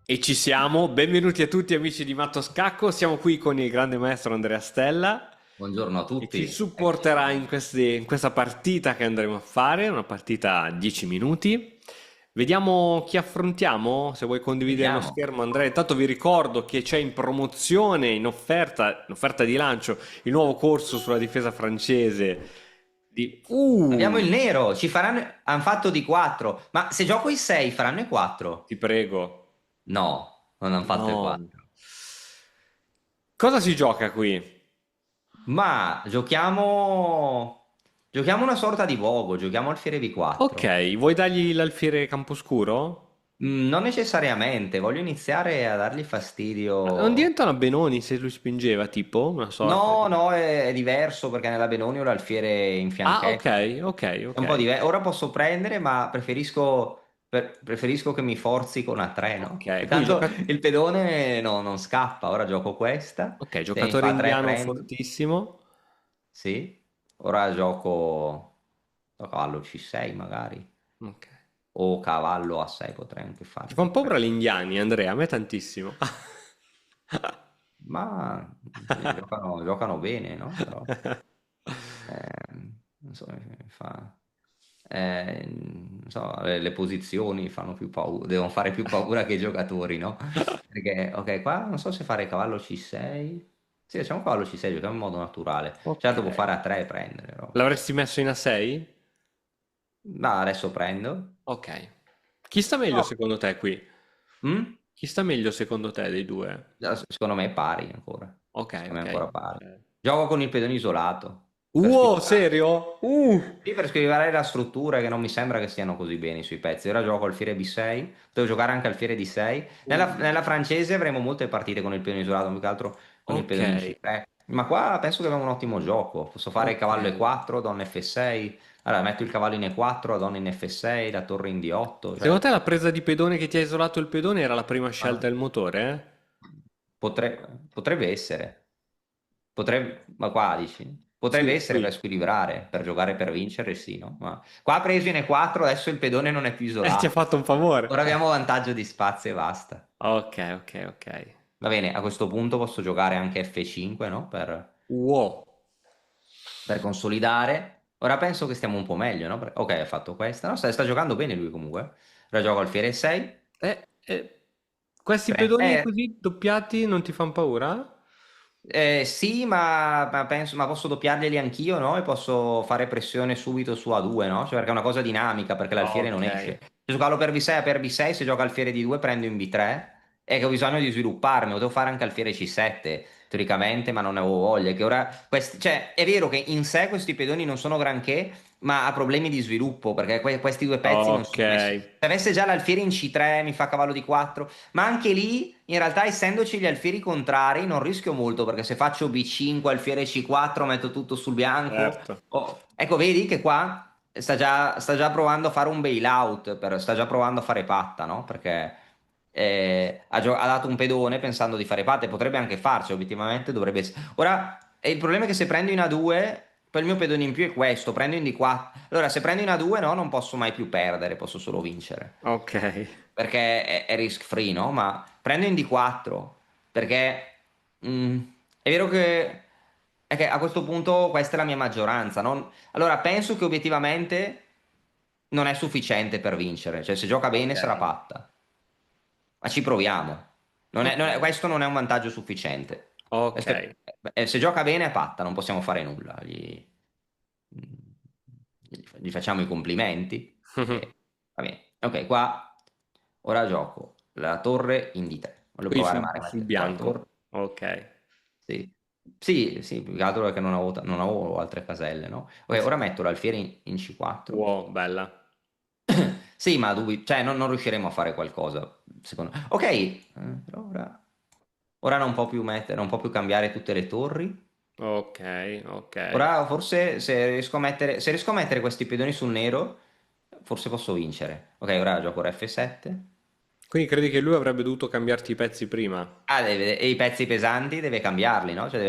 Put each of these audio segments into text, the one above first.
E ci siamo, benvenuti a tutti amici di Matto Scacco, siamo qui con il grande maestro Andrea Stella Buongiorno a che ci tutti, eccoci supporterà qua. in questa partita che andremo a ffare, una partita a 10 minuti. Vediamo chi affrontiamo, se vuoi condividere lo Vediamo. schermo Andrea. Intanto vi ricordo che c'è in promozione, in offerta di lancio, il nuovo corso sulla difesa francese di... Abbiamo il nero, ci faranno... Hanno fatto di 4, ma se gioco i 6 faranno i 4? Ti prego. No, non hanno fatto i No. 4. Cosa si gioca qui? Ma giochiamo... Giochiamo una sorta di Vogo, giochiamo Alfiere V4. Ok, vuoi dargli l'alfiere Camposcuro? Non necessariamente, voglio iniziare a dargli Non fastidio. diventano Benoni se lui spingeva, tipo, una sorta No, di... no, è diverso perché nella Benoni ho l'alfiere in Ah, ok, fianchetto. ok, È ok. un po' diverso. Ora posso prendere, ma preferisco che mi forzi con A3, no? Ok, Che quindi tanto il pedone non scappa. Ora gioco questa. ok, Se mi giocatore fa 3 indiano prendo. fortissimo. Sì. Ora gioco cavallo C6 magari. Ok. O cavallo A6 potrei anche Ti fare. fa un po' ora Prego. gli indiani, Andrea, a me tantissimo. Ma sì, giocano bene, no? Però, non so, non so, le posizioni fanno più paura, devono fare più paura che i giocatori, no? Perché, ok, qua non so se fare cavallo C6. Sì, facciamo cavallo C6, giochiamo in modo naturale. Ok. Certo, può fare a 3 e prendere, no? L'avresti messo in A6? Ma adesso prendo. Ok. Chi sta meglio No. secondo te qui? Mm? Chi sta meglio secondo te dei due? Secondo me è pari ancora. Ok, Secondo me è ok. ancora pari. Gioco con il pedone isolato. Per squilibrare. Serio? Sì, per scrivere la struttura che non mi sembra che stiano così bene sui pezzi. Ora gioco alfiere B6, devo giocare anche alfiere D6. Nella francese avremo molte partite con il pedone isolato, più che altro con il Ok, pedone in C3. Ma qua penso che abbiamo un ottimo gioco. Posso fare il ok. cavallo E4, donna F6. Allora, metto il cavallo in E4, la donna in F6, la torre in D8. Secondo Cioè, te la presa di pedone che ti ha isolato il pedone era la prima scelta ah, del motore? potrebbe essere. Ma qua dici? Potrebbe Sì, essere per qui. squilibrare, per giocare per vincere, sì, no? Ma qua ha preso in E4, adesso il pedone non è più Ti ha isolato. fatto un favore. Ora abbiamo vantaggio di spazio e basta. Ok, ok, ok. Va bene, a questo punto posso giocare anche F5, no? Wow. Per consolidare. Ora penso che stiamo un po' meglio, no? Ok, ha fatto questa. No, sta giocando bene lui comunque. Ora gioco alfiere 6. Questi pedoni Eh, così doppiati non ti fanno paura? Sì, ma posso doppiarglieli anch'io, no? E posso fare pressione subito su A2, no? Cioè, perché è una cosa dinamica, perché l'alfiere Ok. non esce. Se giocarlo per V6 a per V6, se gioca alfiere D2 prendo in B3 e che ho bisogno di svilupparmi. Potevo fare anche alfiere C7, teoricamente, ma non avevo voglia. Che ora, cioè, è vero che in sé questi pedoni non sono granché, ma ha problemi di sviluppo, perché questi due pezzi non Ok. sono messi. Se avesse già l'alfiere in C3, mi fa cavallo di 4. Ma anche lì, in realtà, essendoci gli alfieri contrari, non rischio molto perché se faccio B5, alfiere C4, metto tutto sul bianco. Certo. Oh, ecco, vedi che qua sta già provando a fare un bailout, sta già provando a fare patta, no? Perché ha dato un pedone pensando di fare patta e potrebbe anche farci, obiettivamente dovrebbe essere. Ora, il problema è che se prendo in A2, poi il mio pedone in più è questo, prendo in D4. Allora, se prendo in A2, no, non posso mai più perdere, posso solo vincere Ok. perché è risk free, no? Ma prendo in D4 perché mm, è vero è che a questo punto questa è la mia maggioranza, no? Allora penso che obiettivamente non è sufficiente per vincere, cioè se gioca bene Ok. sarà patta, ma ci proviamo. Ok. Questo non è un vantaggio sufficiente. Ok. Questo se gioca bene è patta, non possiamo fare nulla. Gli facciamo i complimenti. Va bene. Ok, qua ora gioco la torre in D3. Voglio Qui provare magari a sul mettere qua la torre. bianco. Ok. Sì, sì, sì, più che altro perché non avevo altre caselle, no? Ok, ora metto l'alfiere in C4. Wow, bella. Sì, ma cioè, non riusciremo a fare qualcosa, secondo me. Ok, però ora non può più non può più cambiare tutte le torri. Ok, ok. Ora forse se riesco a mettere questi pedoni sul nero, forse posso vincere. Ok, ora gioco ora F7. Quindi credi che lui avrebbe dovuto cambiarti i pezzi prima? Ah, e i pezzi pesanti deve cambiarli, no? Cioè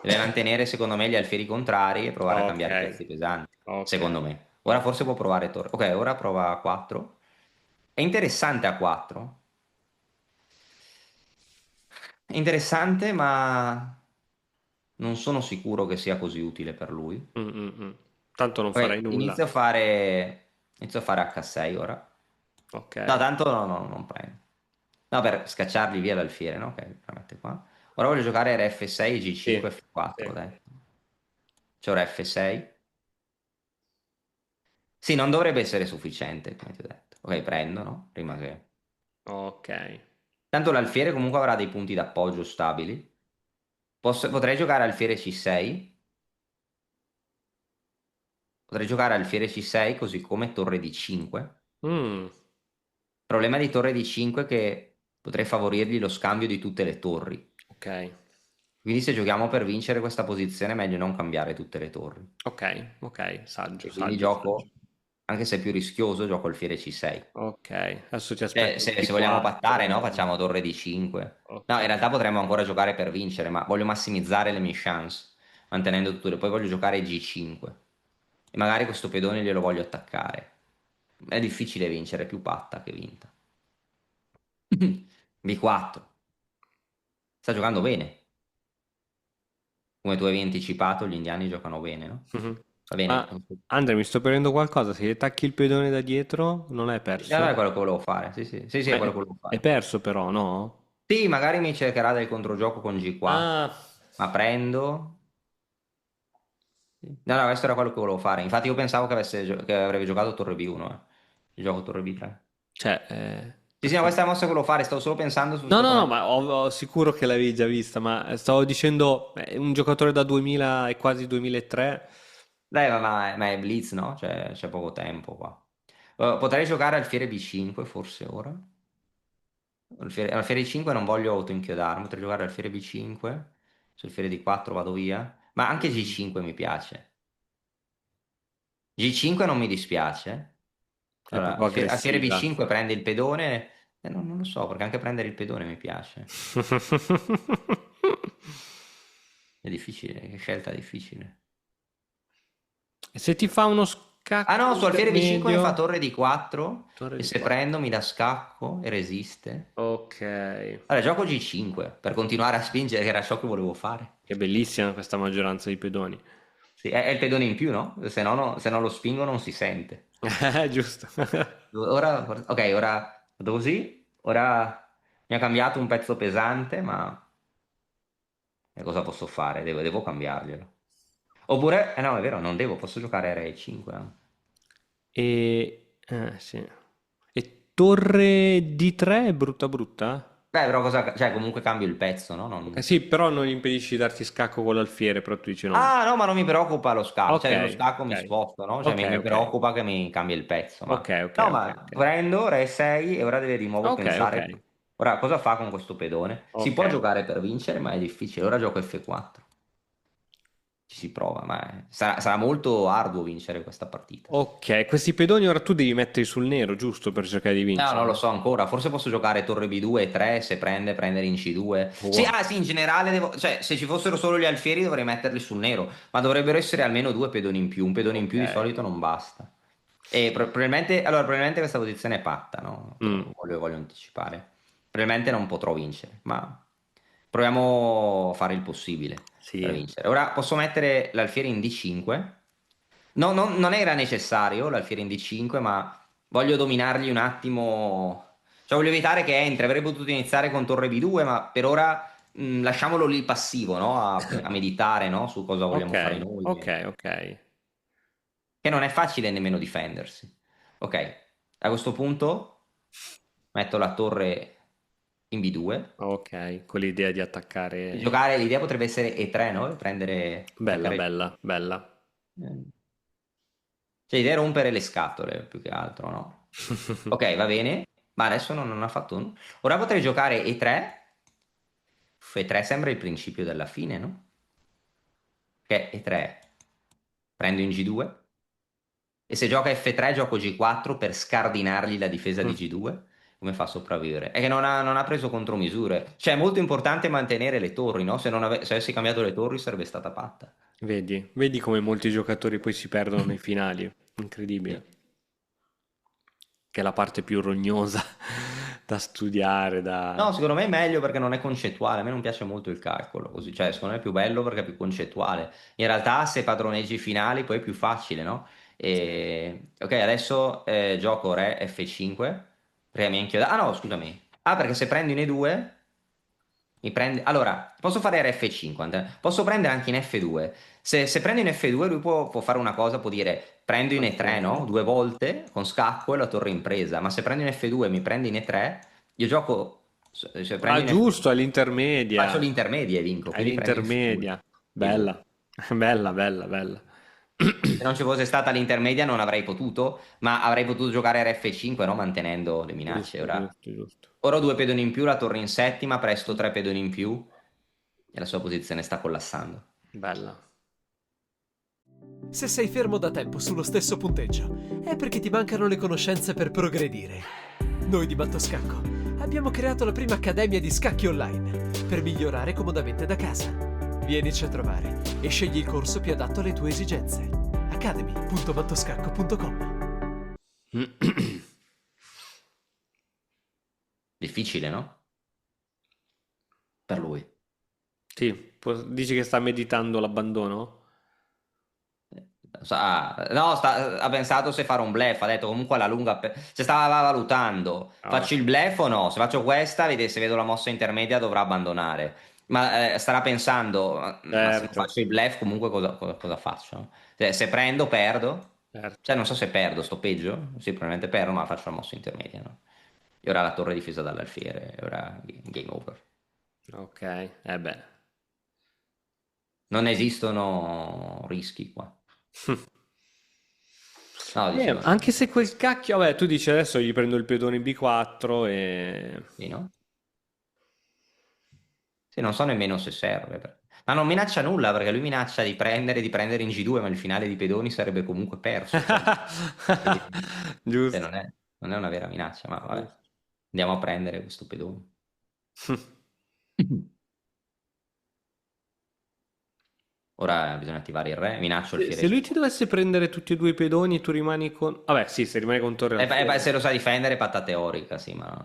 deve mantenere, secondo me, gli alfieri contrari e provare a Ok, cambiare i pezzi pesanti. ok, Secondo me. Ora ok. forse può provare torre. Ok, ora prova a 4. È interessante a 4. È interessante, ma non sono sicuro che sia così utile per lui. Mm, mm, mm. Tanto non farai Ok, nulla. inizio a fare H6 ora. Ok. No, tanto non prendo. No, per scacciarli via l'alfiere, no? Ok, premette qua. Ora voglio giocare RF6, G5, Sì, F4, sì. dai. C'è ora F6. Sì, non dovrebbe essere sufficiente, come ti ho detto. Ok, prendo, no? Prima che... Ok. Tanto l'alfiere comunque avrà dei punti d'appoggio stabili. Potrei giocare alfiere C6. Potrei giocare alfiere C6 così come torre D5. Mm, Problema di torre D5 è che potrei favorirgli lo scambio di tutte le torri. ok. Quindi se giochiamo per vincere questa posizione è meglio non cambiare tutte le torri. Ok, ok. Saggio, E quindi saggio, saggio. gioco, anche se è più rischioso, gioco alfiere C6. Ok. Adesso ti Cioè, aspetto il se vogliamo pattare, no? P4. Facciamo torre D5. No, Ok. in realtà potremmo ancora giocare per vincere, ma voglio massimizzare le mie chance, mantenendo tutto. Poi voglio giocare G5. E magari questo pedone glielo voglio attaccare. È difficile vincere, è più patta che vinta. B4. Sta giocando bene. Come tu avevi anticipato, gli indiani giocano bene, no? Mhm. Va bene. Ma Andrea, mi sto perdendo qualcosa. Se gli attacchi il pedone da dietro, non è Allora perso? è quello che volevo fare. Sì, sì, sì, sì, è Ma quello che volevo è fare. perso però, no? Sì, magari mi cercherà del controgioco con G4. Ah, Ma prendo. Sì. No, no, questo era quello che volevo fare. Infatti io pensavo che avrebbe giocato torre B1, eh. Io gioco torre B3. cioè, Sì, sì, no, perché... questa è la mossa che volevo fare. Stavo solo pensando su No, no, secondo no, me. ma ho sicuro che l'avevi già vista, ma stavo dicendo, un giocatore da 2000 e quasi 2003. Dai, ma è Blitz, no? C'è poco tempo qua. Potrei giocare alfiere B5 forse ora. Alfiere D5 non voglio autoinchiodarmi. Potrei giocare alfiere B5. Sul alfiere D4 vado via. Ma anche Mm. G5 mi piace. G5 non mi dispiace. È Allora, proprio alfiere aggressiva. B5 prende il pedone. Non lo so, perché anche prendere il pedone mi piace. È difficile, che scelta difficile. E se ti fa uno Ah scacco no, su alfiere B5 mi fa intermedio? torre D4 Torre e di se 4. prendo mi dà scacco e resiste. Ok. Allora, gioco G5 per continuare a spingere, che era ciò che volevo fare. Che bellissima questa maggioranza di pedoni. Sì, è il pedone in più, no? Se no, se non lo spingo non si sente. Giusto. Ok, ora vado così. Ora mi ha cambiato un pezzo pesante, ma cosa posso fare? Devo cambiarglielo. Oppure, no, è vero, non devo, posso giocare R5. Sì. E torre D3 è brutta brutta? Beh, però cioè, comunque cambio il pezzo, no? Sì, però non gli impedisci di darti scacco con l'alfiere, però tu dici no. Ah, no, ma non mi preoccupa lo scacco, Ok, cioè lo scacco ok. mi sposto, no? Cioè Ok, mi ok. preoccupa che mi cambia il pezzo, Ok, ma... ok, No, ok, ma ok. prendo Re 6 e ora deve di nuovo Ok, ok. pensare... Ora, cosa fa con questo pedone? Si Ok. può giocare per vincere, ma è difficile. Ora gioco F4. Ci si prova, ma sarà molto arduo vincere questa partita. Ok, questi pedoni ora tu devi metterli sul nero, giusto, per cercare di No, non lo vincere? so ancora. Forse posso giocare torre B2 e 3 se prendere in C2. Sì, Wow. sì, in generale cioè, se ci fossero solo gli alfieri dovrei metterli sul nero, ma dovrebbero essere almeno due pedoni in più. Un pedone in Ok. più di solito non basta. E probabilmente questa posizione è patta, no? Te Mm, lo voglio anticipare. Probabilmente non potrò vincere, ma proviamo a fare il possibile per sì. vincere. Ora posso mettere l'alfiere in D5. No, non era necessario l'alfiere in D5, ma voglio dominargli un attimo. Cioè, voglio evitare che entri. Avrei potuto iniziare con torre B2, ma per ora lasciamolo lì passivo, no? A meditare, no? Su cosa Ok, vogliamo fare noi. ok, ok. Che non è facile nemmeno difendersi. Ok, a questo punto metto la torre in B2. Ok, con l'idea di E attaccare. giocare, l'idea potrebbe essere E3, no? Bella, Attaccare. bella, bella. Cioè, l'idea è rompere le scatole più che altro, no? Ok, va bene. Ma adesso non ha fatto un... Ora potrei giocare E3. E3 sembra il principio della fine, no? Che E3 prendo in G2 e se gioca F3 gioco G4 per scardinargli la difesa di G2. Come fa a sopravvivere? È che non ha preso contromisure. Cioè è molto importante mantenere le torri, no? Se avessi cambiato le torri sarebbe stata patta. Vedi come molti giocatori poi si perdono nei finali. Sì. Incredibile. Che è la parte più rognosa. da studiare, No, da... secondo me è meglio perché non è concettuale. A me non piace molto il calcolo, così, cioè, secondo me è più bello perché è più concettuale. In realtà, se padroneggi i finali, poi è più facile, no? Ok, adesso gioco re F5, perché mi ha inchiodato. Ah, no, scusami. Ah, perché se prendo in E2, mi prende. Allora, posso fare re F5, posso prendere anche in F2. Se prendo in F2, lui può fare una cosa, può dire prendo in E3, no? Ok. Due volte con scacco e la torre in presa. Ma se prendo in F2 e mi prende in E3. Io gioco, se prendo Ah, in giusto, F2, faccio all'intermedia. l'intermedia e vinco, quindi prendo in F2. All'intermedia. Figurati. Bella, bella, bella, bella. Se non ci fosse stata l'intermedia non avrei potuto, ma avrei potuto giocare RF5, no? Mantenendo le minacce. Giusto, giusto, giusto. Ora ho due pedoni in più, la torre in settima, presto tre pedoni in più e la sua posizione sta collassando. Bella. Se sei fermo da tempo sullo stesso punteggio, è perché ti mancano le conoscenze per progredire. Noi di Mattoscacco abbiamo creato la prima accademia di scacchi online per migliorare comodamente da casa. Vienici a trovare e scegli il corso più adatto alle tue esigenze. academy.mattoscacco.com. Difficile, no? Per lui. Sì, dici che sta meditando l'abbandono? No, ha pensato se fare un bluff, ha detto comunque alla lunga, cioè stava valutando, Ah, faccio il bluff o no? Se faccio questa, se vedo la mossa intermedia dovrà abbandonare, ma starà pensando, ma se non certo, faccio il bluff comunque cosa faccio? Cioè, se prendo, perdo, certo. cioè non so se perdo, sto peggio, sì probabilmente perdo, ma faccio la mossa intermedia, no? E ora la torre difesa dall'alfiere, e ora game over. Ok, beh. Non esistono rischi qua. No, dicevo no. Anche se quel cacchio, vabbè, tu dici adesso gli prendo il pedone B4 e... Sì, no? Sì, non so nemmeno se serve. Ma non minaccia nulla perché lui minaccia di prendere in G2, ma il finale di pedoni sarebbe comunque perso. Cioè, quindi, cioè, Giusto, non è una vera minaccia, ma vabbè. giusto. Andiamo a prendere questo pedone. Ora bisogna attivare il re, minaccio il fiere Se lui G2. ti dovesse prendere tutti e due i pedoni e tu rimani con... Vabbè, sì, se rimani con torre Se alfiere. lo sa difendere, patta teorica, sì, ma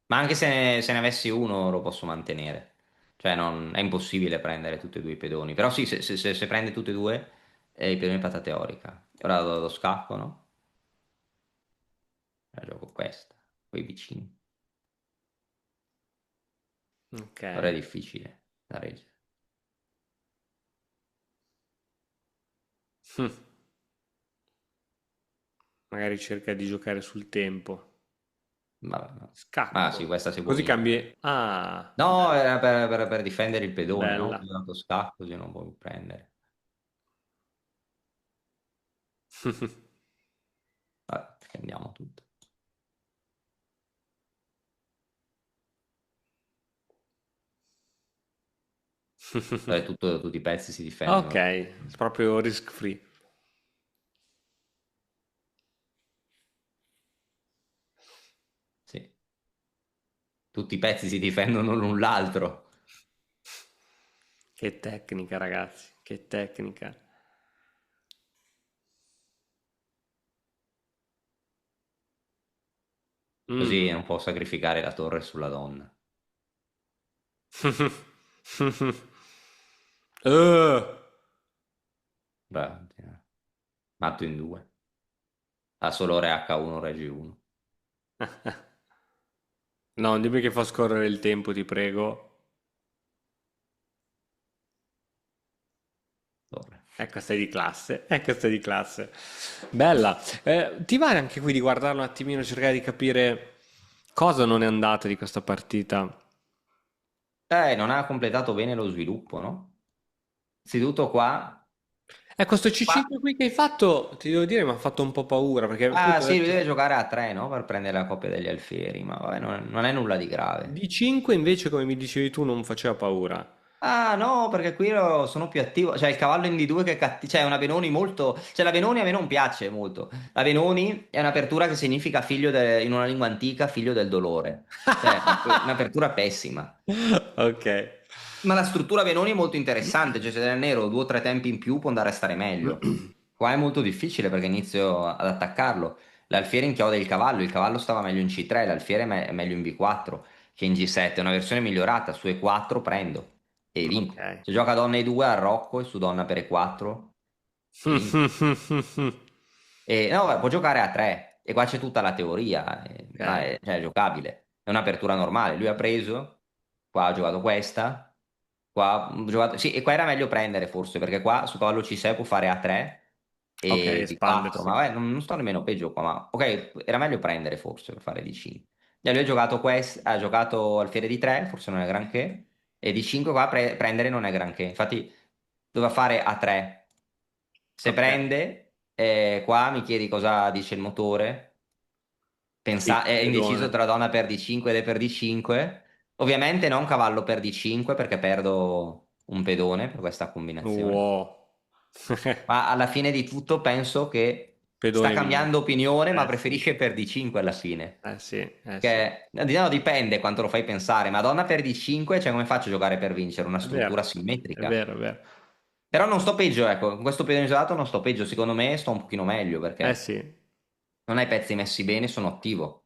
anche se ne avessi uno lo posso mantenere. Cioè, è impossibile prendere tutti e due i pedoni. Però sì, se prende tutti e due, i pedoni patta teorica. Ora lo scacco, no? La gioco questa, quei vicini. Ok. Ora è difficile da reggere. Hm. Magari cerca di giocare sul tempo. Vabbè, no. Ah sì, Scacco. questa si può Così vincere. cambi... Ah, No, era per difendere il pedone, no? bella. Ho dato scacco, così non puoi prendere. Vabbè, difendiamo tutto. Tutti i pezzi si Ok, difendono. proprio risk free. Sì. Tutti i pezzi si difendono l'un l'altro. Che tecnica, ragazzi, che tecnica. Così Mm. non può sacrificare la torre sulla donna. Eh. Beh, matto in due. Ha solo re H1, re G1. No, non dimmi che fa scorrere il tempo, ti prego. Torre. Ecco, stai di classe, ecco, stai di classe. Bella. Ti va anche qui di guardarlo un attimino, cercare di capire cosa non è andata di questa partita? Non ha completato bene lo sviluppo, no? Istituto qua. Questo Qua. C5 qui che hai fatto, ti devo dire, mi ha fatto un po' paura, perché Ah appunto ho sì, lui detto deve giocare a 3, no? Per prendere la Coppa degli Alfieri, ma vabbè, non è nulla di grave. D5 invece, come mi dicevi tu, non faceva paura. Ah no, perché qui sono più attivo, cioè il cavallo in D2 che è cattivo, cioè è una Benoni molto, cioè la Benoni a me non piace molto, la Benoni è un'apertura che significa in una lingua antica, figlio del dolore, cioè è un'apertura pessima. Ok. Ma la struttura Benoni è molto interessante, cioè se del nero 2 o 3 tempi in più può andare a stare meglio. Qua è molto difficile perché inizio ad attaccarlo. l'alfiere inchioda il cavallo stava meglio in C3, l'alfiere è meglio in B4 che in G7, è una versione migliorata, su E4 prendo e vinco. Ok. Se gioca donna E2 arrocco e su donna per E4 e vinco. E, no, può giocare a 3 e qua c'è tutta la teoria, ma Ok. cioè, è giocabile, è un'apertura normale. Lui ha preso, qua ha giocato questa, qua ha giocato, sì, e qua era meglio prendere forse, perché qua su cavallo C6 può fare A3 Ok, e D4, espandersi. ma non sto nemmeno peggio qua, ma ok, era meglio prendere forse per fare D5. E lui ha giocato questo, ha giocato alfiere D3, forse non è granché, e D5 qua prendere non è granché, infatti doveva fare A3. Se Ok. prende, qua mi chiedi cosa dice il motore. Sì, È indeciso pedone. tra donna per D5 ed E per D5. Ovviamente non cavallo per D5 perché perdo un pedone per questa combinazione. Wow. Ma alla fine di tutto penso che sta Pedone cambiando vince. opinione, ma Sì. preferisce per D5 alla fine. Sì, sì. Che no, dipende quanto lo fai pensare. Madonna per D5, cioè come faccio a giocare per vincere? Una È vero, struttura è simmetrica. vero, è vero. Però non sto peggio, ecco, con questo pedone isolato non sto peggio, secondo me sto un pochino meglio perché Sì. non hai pezzi messi bene, sono attivo.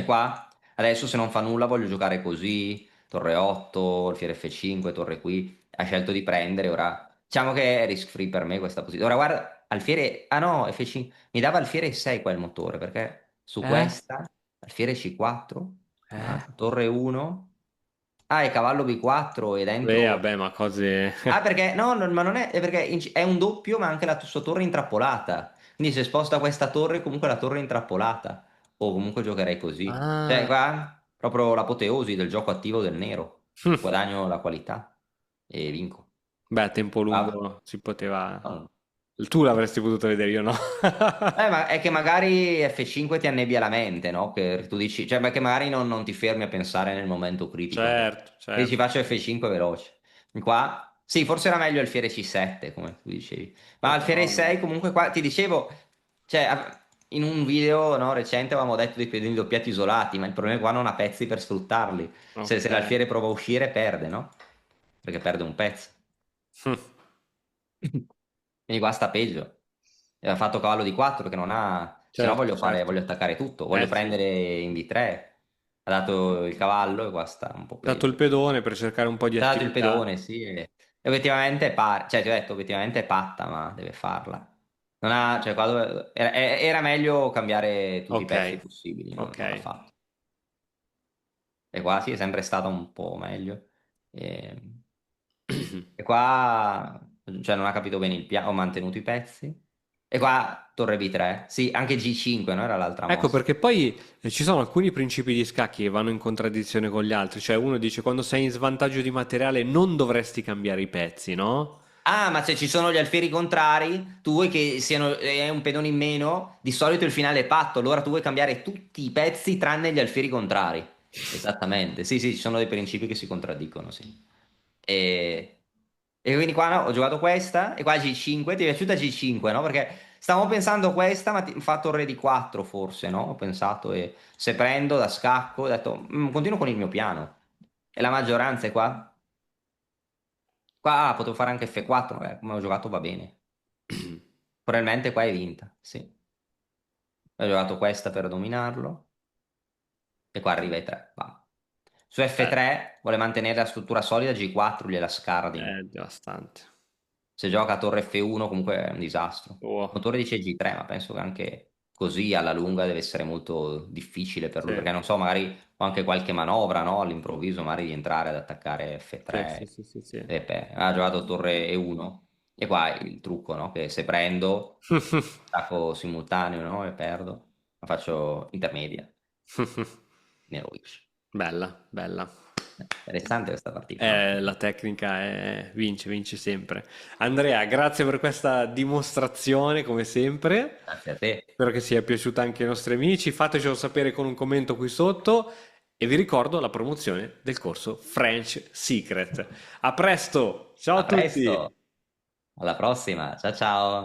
Qua, adesso se non fa nulla voglio giocare così, torre 8, alfiere F5, torre qui, ha scelto di prendere, ora diciamo che è risk free per me questa posizione. Ora guarda, alfiere, ah no, F5, mi dava alfiere 6 qua il motore, perché su Eh? questa, alfiere C4, Eh? torre 1, e cavallo B4 e Beh, dentro... vabbè, ma cose... Ah, perché no, ma non è, è perché è un doppio, ma anche la sua torre è intrappolata. Quindi se sposta questa torre, comunque la torre è intrappolata. O comunque giocherei così. Cioè, Ah. qua proprio l'apoteosi del gioco attivo del nero. Guadagno la qualità e vinco. Beh, a tempo Ah, lungo si poteva... no. Tu l'avresti potuto vedere, io no. Ma è che magari F5 ti annebbia la mente, no? Che tu dici, cioè, perché magari non ti fermi a pensare nel momento critico. Certo, E dici certo. faccio F5 veloce. Qua, sì, forse era meglio alfiere C7, come tu dicevi. Ma alfiere Però... 6 comunque qua, ti dicevo, cioè, in un video, no, recente avevamo detto dei pedini doppiati isolati, ma il problema è che qua non ha pezzi per sfruttarli. Se Ok. l'alfiere prova a uscire, perde, no? Perché perde un pezzo. Quindi qua sta peggio. E ha fatto cavallo di 4 che non ha... Se no Certo, certo. voglio attaccare tutto, voglio Sì. prendere in B3. Ha dato il cavallo e qua sta un po' Dato il peggio. pedone per cercare un po' di Ha dato il attività. pedone, sì. E obiettivamente cioè ti ho detto, obiettivamente è patta, ma deve farla. Non ha... Cioè, qua era meglio cambiare tutti i Ok, pezzi possibili, ok. non l'ha fatto. E qua sì, è sempre stata un po' meglio. E, e qua, cioè, non ha capito bene il piano, ho mantenuto i pezzi. E qua torre B3, sì, anche G5, no? Era l'altra Ecco mossa. perché poi ci sono alcuni principi di scacchi che vanno in contraddizione con gli altri, cioè uno dice quando sei in svantaggio di materiale non dovresti cambiare i pezzi, no? Ah, ma se ci sono gli alfieri contrari, tu vuoi che siano un pedone in meno, di solito il finale è patto, allora tu vuoi cambiare tutti i pezzi tranne gli alfieri contrari. Esattamente, sì, sì, ci sono dei principi che si contraddicono, sì. E, e quindi qua no, ho giocato questa e qua G5, ti è piaciuta G5, no? Perché stavamo pensando questa, ma fa torre di 4 forse, no? Ho pensato e se prendo da scacco, ho detto, continuo con il mio piano. E la maggioranza è qua. Qua potevo fare anche F4, come ho giocato va bene. Probabilmente qua è vinta, sì. Ho giocato questa per dominarlo e qua arriva E3, va. Su Beh, F3 vuole mantenere la struttura solida, G4 gliela scardino. è devastante. Se gioca torre F1 comunque è un disastro. Il Oh, motore dice G3, ma penso che anche così alla lunga deve essere molto difficile per lui, sì, perché non so, magari ho anche qualche manovra, no? All'improvviso, magari di entrare ad attaccare sì, sì, F3. sì, sì, sì. Ha giocato torre E1 e qua è il trucco, no? Che se prendo, attacco simultaneo, no? E perdo, la faccio intermedia, ne rovescio. Bella, bella. Interessante questa partita, no? La tecnica vince, vince sempre. Andrea, grazie per questa dimostrazione, come sempre. Grazie a te. Spero che sia piaciuta anche ai nostri amici. Fatecelo sapere con un commento qui sotto. E vi ricordo la promozione del corso French Secret. A presto, ciao a A presto, tutti! alla prossima, ciao ciao.